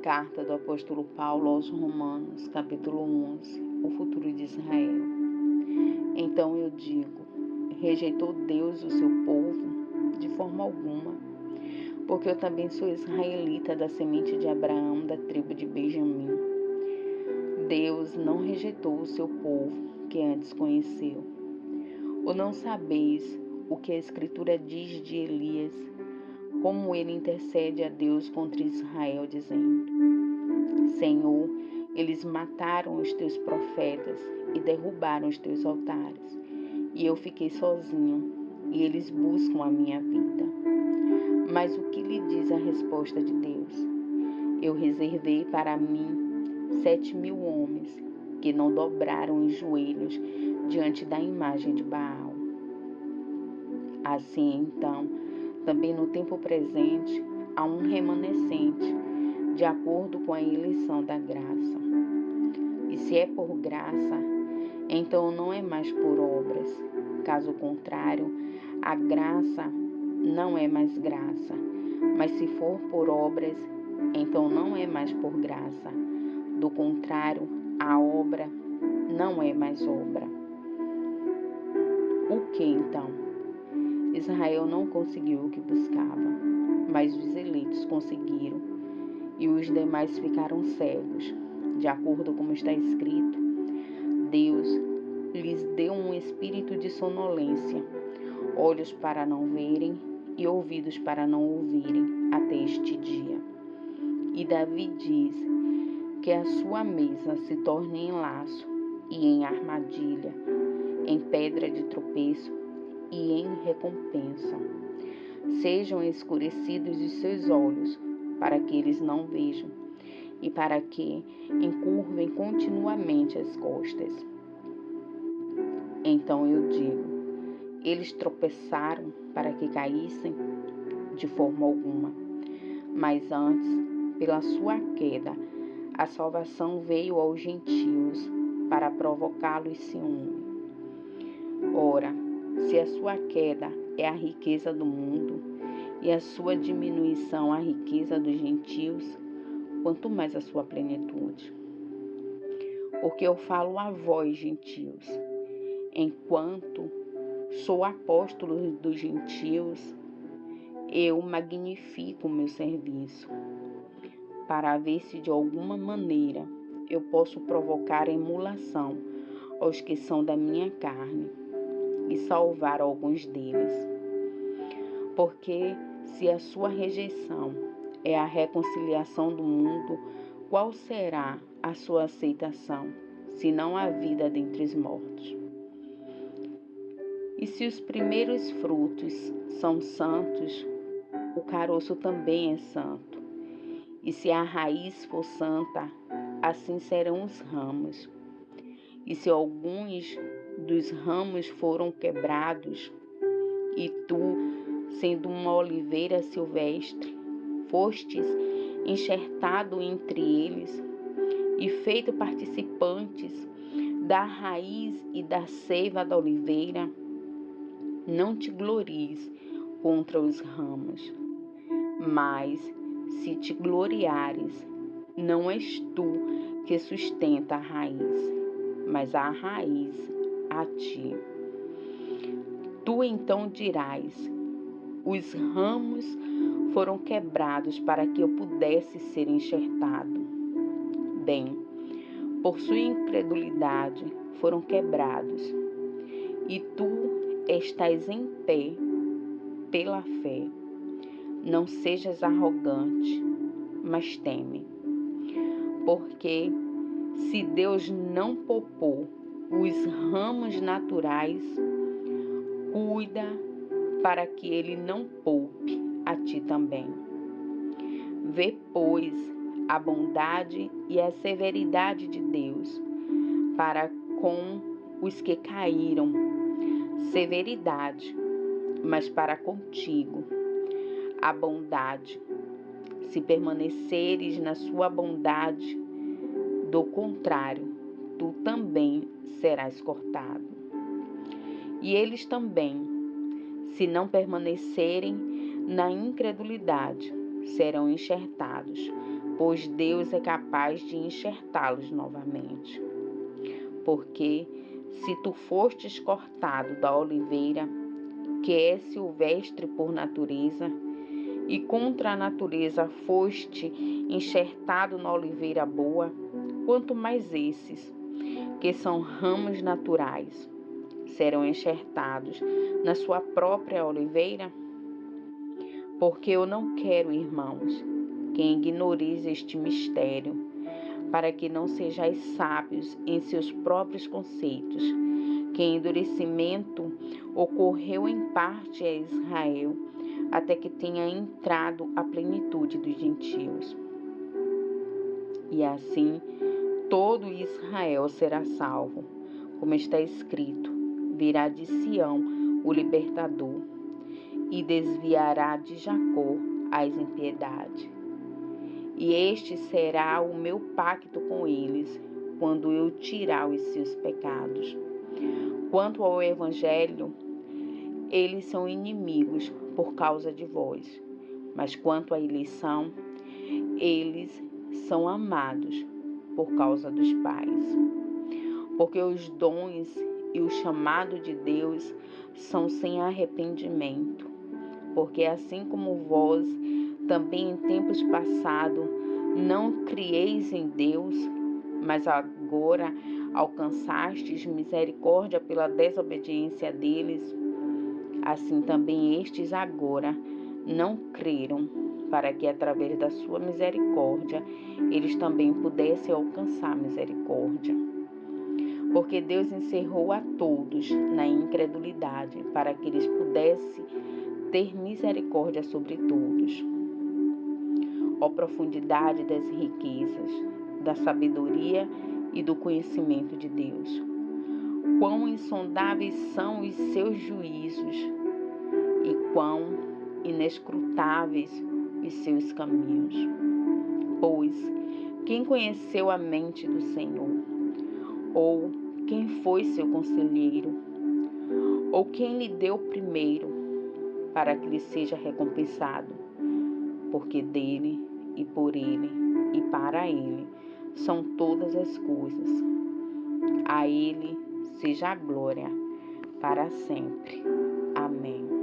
Carta do apóstolo Paulo aos Romanos, capítulo 11, o futuro de Israel. Então eu digo, rejeitou Deus o seu povo? De forma alguma, porque eu também sou israelita da semente de Abraão, da tribo de Benjamim. Deus não rejeitou o seu povo, que antes conheceu. Ou não sabeis o que a Escritura diz de Elias, como ele intercede a Deus contra Israel, dizendo: Senhor, eles mataram os teus profetas e derrubaram os teus altares, e eu fiquei sozinho, e eles buscam a minha vida. Mas o que lhe diz a resposta de Deus? Eu reservei para mim 7.000 homens que não dobraram os joelhos diante da imagem de Baal. Assim, então, também no tempo presente, há um remanescente, de acordo com a eleição da graça. E se é por graça, então não é mais por obras. Caso contrário, a graça não é mais graça. Mas se for por obras, então não é mais por graça. Do contrário, a obra não é mais obra. O que então? Israel não conseguiu o que buscava, mas os eleitos conseguiram, e os demais ficaram cegos. De acordo com como está escrito, Deus lhes deu um espírito de sonolência, olhos para não verem e ouvidos para não ouvirem, até este dia. E Davi diz que a sua mesa se torne em laço e em armadilha, em pedra de tropeço e em recompensa. Sejam escurecidos os seus olhos, para que eles não vejam, e para que encurvem continuamente as costas. Então eu digo, eles tropeçaram para que caíssem? De forma alguma. Mas antes, pela sua queda, a salvação veio aos gentios, para provocá-los ciúme. Ora, se a sua queda é a riqueza do mundo, e a sua diminuição a riqueza dos gentios, quanto mais a sua plenitude. Porque eu falo a vós, gentios, enquanto sou apóstolo dos gentios, eu magnifico o meu serviço, para ver se de alguma maneira eu posso provocar emulação aos que são da minha carne, e salvar alguns deles. Porque se a sua rejeição é a reconciliação do mundo, qual será a sua aceitação, se não a vida dentre os mortos? E se os primeiros frutos são santos, o caroço também é santo. E se a raiz for santa, assim serão os ramos. E se alguns dos ramos foram quebrados, e tu, sendo uma oliveira silvestre, fostes enxertado entre eles e feito participantes da raiz e da seiva da oliveira, não te glories contra os ramos. Mas, se te gloriares, não és tu que sustenta a raiz, mas a raiz a ti. Tu então dirás, os ramos foram quebrados para que eu pudesse ser enxertado. Bem, por sua incredulidade foram quebrados, e tu estás em pé pela fé. Não sejas arrogante, mas teme. Porque se Deus não poupou os ramos naturais, cuida para que ele não poupe a ti também. Vê, pois, a bondade e a severidade de Deus para com os que caíram. Severidade, mas para contigo a bondade, se permaneceres na sua bondade, do contrário, tu também serás cortado. E eles também, se não permanecerem na incredulidade, serão enxertados pois Deus é capaz de enxertá-los novamente. Porque se tu fostes cortado da oliveira, que é silvestre por natureza, e contra a natureza foste enxertado na oliveira boa, quanto mais esses, que são ramos naturais, serão enxertados na sua própria oliveira? Porque eu não quero, irmãos, que ignoreis este mistério, para que não sejais sábios em seus próprios conceitos, que endurecimento ocorreu em parte a Israel, até que tenha entrado a plenitude dos gentios. E assim todo Israel será salvo, como está escrito: virá de Sião o libertador, e desviará de Jacó as impiedades. E este será o meu pacto com eles, quando eu tirar os seus pecados. Quanto ao Evangelho, eles são inimigos por causa de vós, mas quanto à eleição, eles são amados por causa dos pais. Porque os dons e o chamado de Deus são sem arrependimento. Porque assim como vós, também em tempos passados, não crieis em Deus, mas agora alcançastes misericórdia pela desobediência deles, assim também estes agora não creram, para que através da sua misericórdia eles também pudessem alcançar misericórdia. Porque Deus encerrou a todos na incredulidade, para que eles pudessem ter misericórdia sobre todos. Ó profundidade das riquezas, da sabedoria e do conhecimento de Deus! Quão insondáveis são os seus juízos e quão inescrutáveis os seus caminhos. Pois, quem conheceu a mente do Senhor? Ou quem foi seu conselheiro? Ou quem lhe deu primeiro, para que lhe seja recompensado? Porque dele, e por ele, e para ele, são todas as coisas. A ele seja a glória para sempre. Amém.